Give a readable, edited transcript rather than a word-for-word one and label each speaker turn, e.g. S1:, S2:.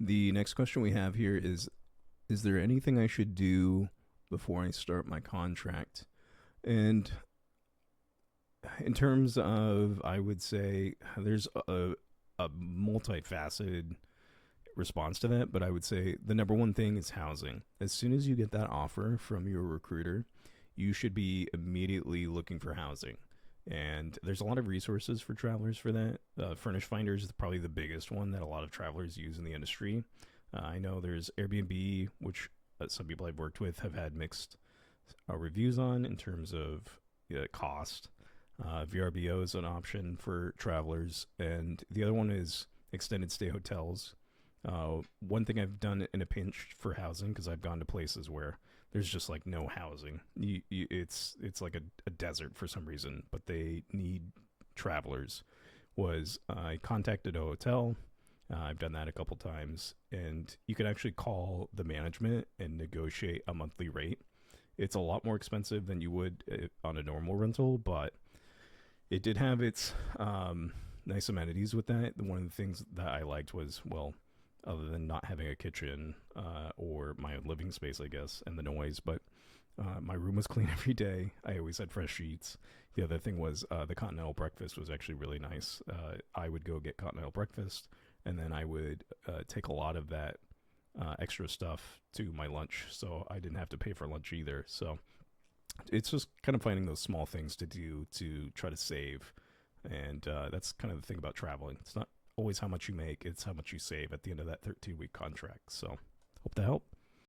S1: The next question we have here is there anything I should do before I start my contract? And in terms of, I would say there's a multifaceted response to that, but I would say the number one thing is housing. As soon as you get that offer from your recruiter, you should be immediately looking for housing. And there's a lot of resources for travelers for that. Furnish Finder is probably the biggest one that a lot of travelers use in the industry. I know there's Airbnb, which some people I've worked with have had mixed reviews on in terms of cost. VRBO is an option for travelers, and the other one is extended stay hotels. One thing I've done in a pinch for housing, because I've gone to places where there's just like no housing. It's like a desert for some reason, but they need travelers. Was I contacted a hotel? I've done that a couple times, and you can actually call the management and negotiate a monthly rate. It's a lot more expensive than you would on a normal rental, but it did have its nice amenities with that. One of the things that I liked was, well, other than not having a kitchen or my own living space, I guess, and the noise, but my room was clean every day. I always had fresh sheets. The other thing was the continental breakfast was actually really nice. I would go get continental breakfast, and then I would take a lot of that extra stuff to my lunch, so I didn't have to pay for lunch either. So it's just kind of finding those small things to do to try to save, and that's kind of the thing about traveling. It's not always how much you make; it's how much you save at the end of that 13-week contract. So, hope to help.